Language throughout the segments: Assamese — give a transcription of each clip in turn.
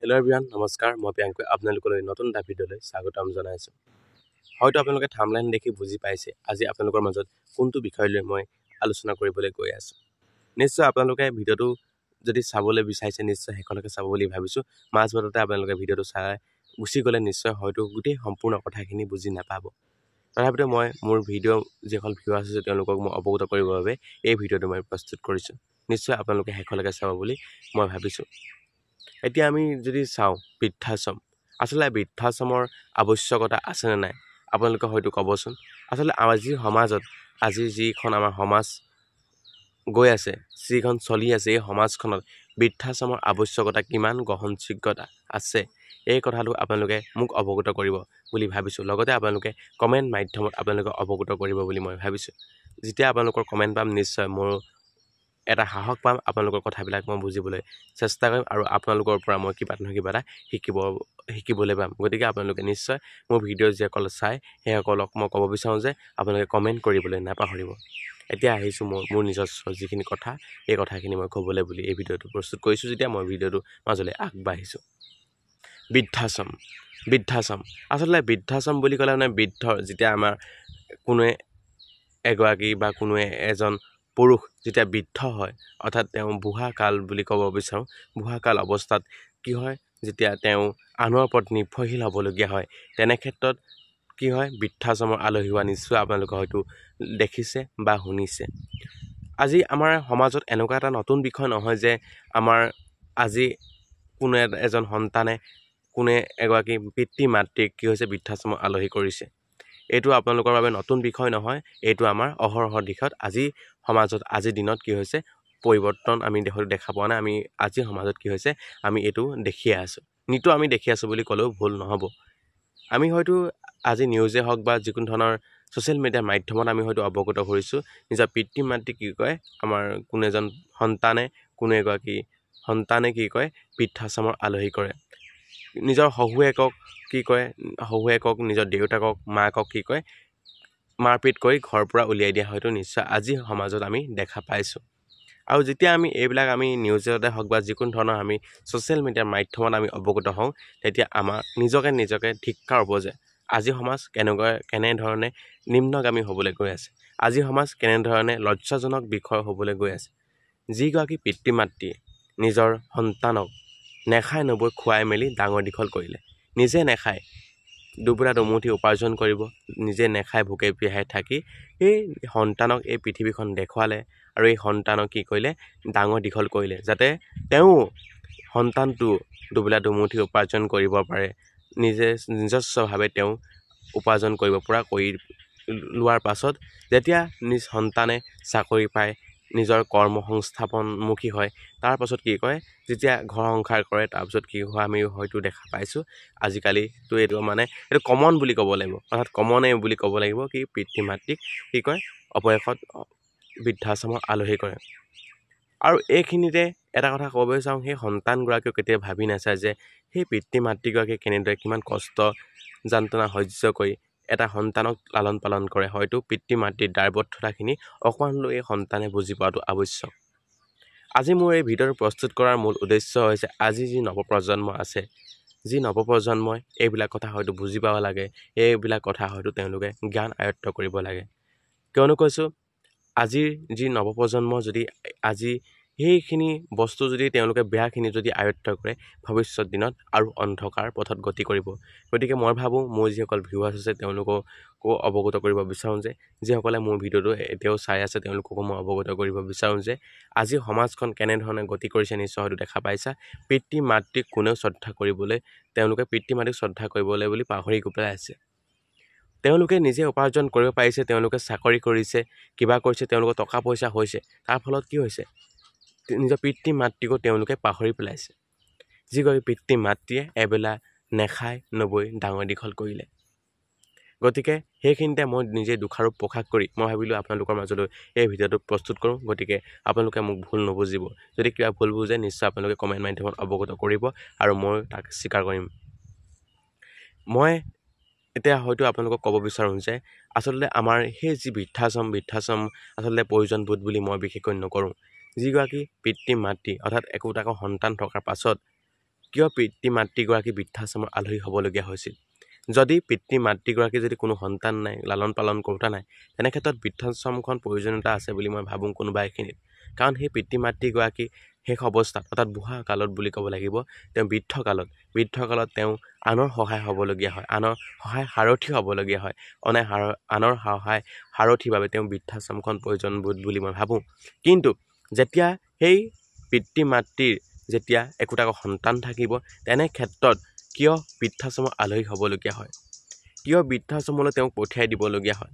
হেল্ল' এভৰিৱান নমস্কাৰ মই প্ৰিয়াংকুৱে আপোনালোকলৈ নতুন এটা ভিডিঅ'লৈ স্বাগতম জনাইছোঁ। হয়তো আপোনালোকে থাম্বনেইল দেখি বুজি পাইছে আজি আপোনালোকৰ মাজত কোনটো বিষয় লৈ মই আলোচনা কৰিবলৈ গৈ আছোঁ। নিশ্চয় আপোনালোকে ভিডিঅ'টো যদি চাবলৈ বিচাৰিছে নিশ্চয় শেষলৈকে চাব বুলি ভাবিছোঁ। মাজবাটতে আপোনালোকে ভিডিঅ'টো চাই গুচি গ'লে নিশ্চয় হয়তো গোটেই সম্পূৰ্ণ কথাখিনি বুজি নাপাব। তথাপিতো মই মোৰ ভিডিঅ' যিসকল ভিউৱাৰ্ছ আছে তেওঁলোকক মই অৱগত কৰিবৰ বাবে এই ভিডিঅ'টো মই প্ৰস্তুত কৰিছোঁ। নিশ্চয় আপোনালোকে শেষলৈকে চাব বুলি মই ভাবিছোঁ। এতিয়া আমি যদি চাওঁ বৃদ্ধাশ্ৰম, আচলতে বৃদ্ধাশ্ৰমৰ আৱশ্যকতা আছেনে নাই আপোনালোকে হয়তো ক'বচোন। আচলতে আজিৰ সমাজত আজি যিখন আমাৰ সমাজ গৈ আছে, যিখন চলি আছে, এই সমাজখনত বৃদ্ধাশ্ৰমৰ আৱশ্যকতা কিমান গ্ৰহণযোগ্যতা আছে এই কথাটো আপোনালোকে মোক অৱগত কৰিব বুলি ভাবিছোঁ। লগতে আপোনালোকে কমেণ্ট মাধ্যমত আপোনালোকে অৱগত কৰিব বুলি মই ভাবিছোঁ। যেতিয়া আপোনালোকৰ কমেণ্ট পাম নিশ্চয় মোৰ এটা সাহস পাম, আপোনালোকৰ কথাবিলাক মই বুজিবলৈ চেষ্টা কৰিম আৰু আপোনালোকৰ পৰা মই কিবা নহয় কিবা এটা শিকিবলৈ পাম। গতিকে আপোনালোকে নিশ্চয় মোৰ ভিডিঅ' যিসকল চাই সেইসকলক মই ক'ব বিচাৰোঁ যে আপোনালোকে কমেণ্ট কৰিবলৈ নাপাহৰিব। এতিয়া আহিছোঁ মোৰ নিজস্ব যিখিনি কথা এই কথাখিনি মই ক'বলৈ বুলি এই ভিডিঅ'টো প্ৰস্তুত কৰিছোঁ। যেতিয়া মই ভিডিঅ'টো মাজলৈ আগবাঢ়িছোঁ। বৃদ্ধাশ্ৰম আচলতে বৃদ্ধাশ্ৰম বুলি ক'লে মানে বৃদ্ধৰ যেতিয়া আমাৰ কোনোৱে এগৰাকী বা কোনোৱে এজন পুৰুষ যেতিয়া বৃদ্ধ হয় অৰ্থাৎ তেওঁ বুঢ়া কাল বুলি ক'ব বিচাৰোঁ। বুঢ়া কাল অৱস্থাত কি হয় যেতিয়া তেওঁ আনৰ ওপৰত নিৰ্ভৰশীল হ'বলগীয়া হয় তেনে ক্ষেত্ৰত কি হয় বৃদ্ধাশ্ৰমৰ আলহী হোৱা নিশ্চয় আপোনালোকে হয়তো দেখিছে বা শুনিছে। আজি আমাৰ সমাজত এনেকুৱা এটা নতুন বিষয় নহয় যে আমাৰ আজি কোনো এজন সন্তানে কোনে এগৰাকী পিতৃ মাতৃক কি হৈছে বৃদ্ধাশ্ৰমৰ আলহী কৰিছে। এইটো আপোনালোকৰ বাবে নতুন বিষয় নহয়, এইটো আমাৰ অহৰহ দিশত আজি সমাজত আজিৰ দিনত কি হৈছে পৰিৱৰ্তন আমি দেখা পোৱা নাই। আমি আজিৰ সমাজত কি হৈছে আমি এইটো দেখিয়ে আছোঁ। নিতো আমি দেখি আছোঁ বুলি ক'লেও ভুল নহ'ব। আমি হয়তো আজি নিউজে হওক বা যিকোনো ধৰণৰ ছ'চিয়েল মিডিয়াৰ মাধ্যমত আমি হয়তো অৱগত কৰিছোঁ নিজৰ পিতৃ মাতৃক কি কয় আমাৰ কোনো এজন কোনো এগৰাকী সন্তানে কি কয় বৃদ্ধাশ্ৰমৰ আলহী কৰে। নিজৰ শহুৱেকক কি কয় শহুৱেকক নিজৰ দেউতাকক মাকক কি কয় মাৰপিট কৰি ঘৰৰ পৰা উলিয়াই দিয়া হয়তো নিশ্চয় আজি সমাজত আমি দেখা পাইছোঁ। আৰু যেতিয়া আমি এইবিলাক আমি নিউজতে হওক বা যিকোনো ধৰণৰ আমি ছ'চিয়েল মিডিয়াৰ মাধ্যমত আমি অৱগত হওঁ তেতিয়া আমাৰ নিজকে ধিক্কাৰ হ'ব যে আজি সমাজ কেনেধৰণে নিম্নগামী হ'বলৈ গৈ আছে। আজি সমাজ কেনেধৰণে লজ্জাজনক বিষয় হ'বলৈ গৈ আছে। যিগৰাকী পিতৃ মাতৃয়ে নিজৰ সন্তানক নেখাই নবৈ খুৱাই মেলি ডাঙৰ দীঘল কৰিলে, নিজে নেখায় দুবেলা দুমুঠি উপাৰ্জন কৰিব, নিজে নেখাই ভোকে পিয়াহে থাকি এই সন্তানক এই পৃথিৱীখন দেখুৱালে আৰু এই সন্তানক কি কৰিলে ডাঙৰ দীঘল কৰিলে যাতে তেওঁ সন্তানটো দুবেলা দুমুঠি উপাৰ্জন কৰিব পাৰে, নিজস্বভাৱে তেওঁ উপাৰ্জন কৰিব পৰা কৰি লোৱাৰ পাছত যেতিয়া নিজ সন্তানে চাকৰি পায় নিজৰ কৰ্ম সংস্থাপনমুখী হয় তাৰ পাছত কি কয় যেতিয়া ঘৰ সংসাৰ কৰে তাৰপিছত কি হোৱা আমি হয়তো দেখা পাইছোঁ। আজিকালিতো এইটো কমন বুলি ক'ব লাগিব, অৰ্থাৎ কমনে বুলি ক'ব লাগিব কি পিতৃ মাতৃক কি কয় অৱশেষত বৃদ্ধাশ্ৰমৰ আলহী কৰে। আৰু এইখিনিতে এটা কথা ক'ব বিচাৰোঁ, সেই সন্তানগৰাকীও কেতিয়াও ভাবি নাচায় যে সেই পিতৃ মাতৃগৰাকীয়ে কেনেদৰে কিমান কষ্ট যান্ত্ৰণা সহ্য কৰি এটা সন্তানক লালন পালন কৰে। হয়তো পিতৃ মাতৃৰ দায়বদ্ধতাখিনি অকণমান হ'লেও এই সন্তানে বুজি পোৱাটো আৱশ্যক। আজি মোৰ এই ভিডিঅ'টো প্ৰস্তুত কৰাৰ মূল উদ্দেশ্য হৈছে আজি যি নৱপ্ৰজন্ম আছে, যি নৱপ্ৰজন্মই এইবিলাক কথা হয়তো বুজি পাব লাগে, এইবিলাক কথা হয়তো তেওঁলোকে জ্ঞান আয়ত্ব কৰিব লাগে। কিয়নো কৈছোঁ আজিৰ যি নৱপ্ৰজন্ম যদি আজি সেইখিনি বস্তু যদি তেওঁলোকে বেয়াখিনি যদি আয়ত্ব কৰে ভৱিষ্যত দিনত আৰু অন্ধকাৰ পথত গতি কৰিব। গতিকে মই ভাবোঁ মোৰ যিসকল ভিউৱাৰ্ছ আছে তেওঁলোককো অৱগত কৰিব বিচাৰোঁ যে যিসকলে মোৰ ভিডিঅ'টো এতিয়াও চাই আছে তেওঁলোককো মই অৱগত কৰিব বিচাৰোঁ যে আজি সমাজখন কেনেধৰণে গতি কৰিছে নিশ্চয় হয়তো দেখা পাইছা। পিতৃ মাতৃক কোনেও তেওঁলোকে পিতৃ মাতৃক শ্ৰদ্ধা কৰিবলৈ বুলি পাহৰি গৈ পেলাই আছে। তেওঁলোকে নিজে উপাৰ্জন কৰিব পাৰিছে, তেওঁলোকে চাকৰি কৰিছে, কিবা কৰিছে, তেওঁলোকৰ টকা পইচা হৈছে, তাৰ ফলত কি হৈছে নিজৰ পিতৃ মাতৃকো তেওঁলোকে পাহৰি পেলাইছে। যিগৰাকী পিতৃ মাতৃয়ে এবেলা নেখাই নবৈ ডাঙৰ দীঘল কৰিলে। গতিকে সেইখিনিতে মই নিজে দুখাৰোপ প্ৰকাশ কৰি মই ভাবিলোঁ আপোনালোকৰ মাজলৈ এই ভিডিঅ'টো প্ৰস্তুত কৰোঁ। গতিকে আপোনালোকে মোক ভুল নুবুজিব, যদি কিবা ভুল বুজে নিশ্চয় আপোনালোকে কমেণ্ট মাধ্যমত অৱগত কৰিব আৰু মই তাক স্বীকাৰ কৰিম। মই এতিয়া হয়তো আপোনালোকক ক'ব বিচাৰোঁ যে আচলতে আমাৰ সেই যি বৃদ্ধাশ্ৰম আচলতে প্ৰয়োজনবোধ বুলি মই বিশেষকৈ নকৰোঁ। যিগৰাকী পিতৃ মাতৃ অৰ্থাৎ একোটাকৈ সন্তান থকাৰ পাছত কিয় পিতৃ মাতৃগৰাকী বৃদ্ধাশ্ৰমৰ আলহী হ'বলগীয়া হৈছিল? যদি পিতৃ মাতৃগৰাকী যদি কোনো সন্তান নাই, লালন পালন কৰোঁতা নাই, তেনে ক্ষেত্ৰত বৃদ্ধাশ্ৰমখন প্ৰয়োজনীয়তা আছে বুলি মই ভাবোঁ কোনোবা এখিনিত। কাৰণ সেই পিতৃ মাতৃগৰাকী শেষ অৱস্থাত অৰ্থাৎ বুঢ়া কালত বুলি ক'ব লাগিব, তেওঁ বৃদ্ধকালত তেওঁ আনৰ সহায় হ'বলগীয়া হয়, আনৰ সহায় সাৰথি হ'বলগীয়া হয়। আনৰ সহায় সাৰথিৰ বাবে তেওঁ বৃদ্ধাশ্ৰমখন প্ৰয়োজনবোধ বুলি মই ভাবোঁ। কিন্তু যেতিয়া সেই পিতৃ মাতৃৰ যেতিয়া একোটা সন্তান থাকিব, তেনে ক্ষেত্ৰত কিয় বৃদ্ধাশ্ৰমৰ আলহী হ'বলগীয়া হয়? কিয় বৃদ্ধাশ্ৰমলৈ তেওঁক পঠিয়াই দিবলগীয়া হয়?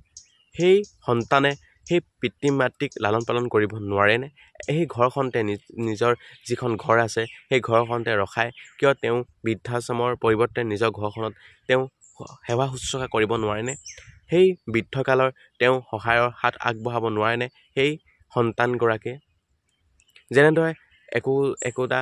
সেই সন্তানে সেই পিতৃ মাতৃক লালন পালন কৰিব নোৱাৰেনে? সেই ঘৰখনতে নিজৰ যিখন ঘৰ আছে, সেই ঘৰখনতে ৰখাই কিয় তেওঁ বৃদ্ধাশ্ৰমৰ পৰিৱৰ্তে নিজৰ ঘৰখনত তেওঁ সেৱা শুশ্ৰূষা কৰিব নোৱাৰেনে? সেই বৃদ্ধকালৰ তেওঁ সহায়ৰ হাত আগবঢ়াব নোৱাৰেনে সেই সন্তানগৰাকীয়ে? যেনেদৰে একোটা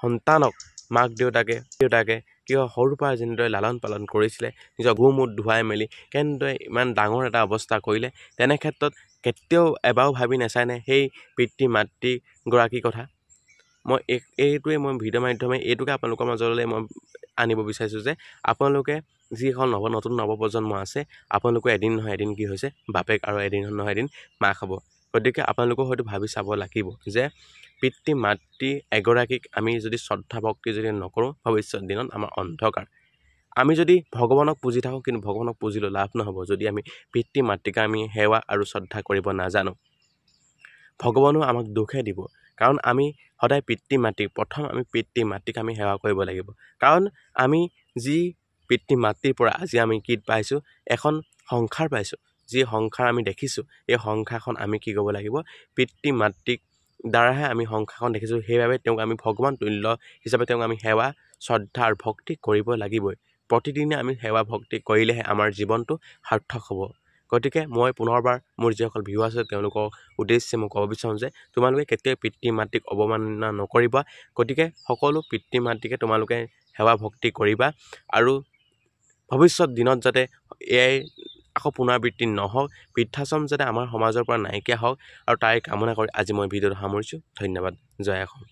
সন্তানক মাক দেউতাকে কিয় সৰুৰ পৰা যেনেদৰে লালন পালন কৰিছিলে, নিজৰ গু মুত ধুৱাই মেলি কেনেদৰে ইমান ডাঙৰ এটা অৱস্থা কৰিলে, তেনে ক্ষেত্ৰত কেতিয়াও এবাৰো ভাবি নাচায়নে সেই পিতৃ মাতৃগৰাকীৰ কথা? মই এইটোৱে মই ভিডিঅ'ৰ মাধ্যমে এইটোকে আপোনালোকৰ মাজলৈ মই আনিব বিচাৰিছোঁ যে আপোনালোকে যিখন নতুন নৱপ্ৰজন্ম আছে, আপোনালোকে এদিন নহয় এদিন কি হৈছে বাপেক আৰু এদিন নহয় এদিন মাক হ'ব। গতিকে আপোনালোকেও হয়তো ভাবি চাব লাগিব যে পিতৃ মাতৃ এগৰাকীক আমি যদি শ্ৰদ্ধা ভক্তি যদি নকৰোঁ, ভৱিষ্যত দিনত আমাৰ অন্ধকাৰ। আমি যদি ভগৱানক পুজি থাকোঁ, কিন্তু ভগৱানক পুজিলেও লাভ নহ'ব যদি আমি পিতৃ মাতৃক আমি সেৱা আৰু শ্ৰদ্ধা কৰিব নাজানো। ভগৱানেও আমাক দুখহে দিব। কাৰণ আমি সদায় প্ৰথম আমি পিতৃ মাতৃক আমি সেৱা কৰিব লাগিব। কাৰণ আমি যি পিতৃ মাতৃৰ পৰা আজি আমি কি পাইছোঁ? এখন সংসাৰ পাইছোঁ। যি সংসাৰ আমি দেখিছোঁ, এই সংসাৰখন আমি কি কৰিব লাগিব? পিতৃ মাতৃক দ্বাৰাহে আমি সংসাৰখন দেখিছোঁ। সেইবাবে তেওঁক আমি ভগৱান তুল্য হিচাপে তেওঁক আমি সেৱা শ্ৰদ্ধা আৰু ভক্তি কৰিব লাগিবই। প্ৰতিদিনে আমি সেৱা ভক্তি কৰিলেহে আমাৰ জীৱনটো সাৰ্থক হ'ব। গতিকে মই পুনৰবাৰ মোৰ যিসকল ভিউ আছে তেওঁলোকৰ উদ্দেশ্যে মই ক'ব বিচাৰোঁ যে তোমালোকে কেতিয়াও পিতৃ মাতৃক অৱমাননা নকৰিবা। গতিকে সকলো পিতৃ মাতৃকে তোমালোকে সেৱা ভক্তি কৰিবা আৰু ভৱিষ্যত দিনত যাতে এয়াই আকৌ পুনৰাবৃত্তি নহওক, বৃদ্ধাশ্ৰম যাতে আমাৰ সমাজৰ পৰা নাইকিয়া হওক আৰু তাই কামনা কৰি আজি মই ভিডিঅ'টো সামৰিছোঁ। ধন্যবাদ। জয় অসম।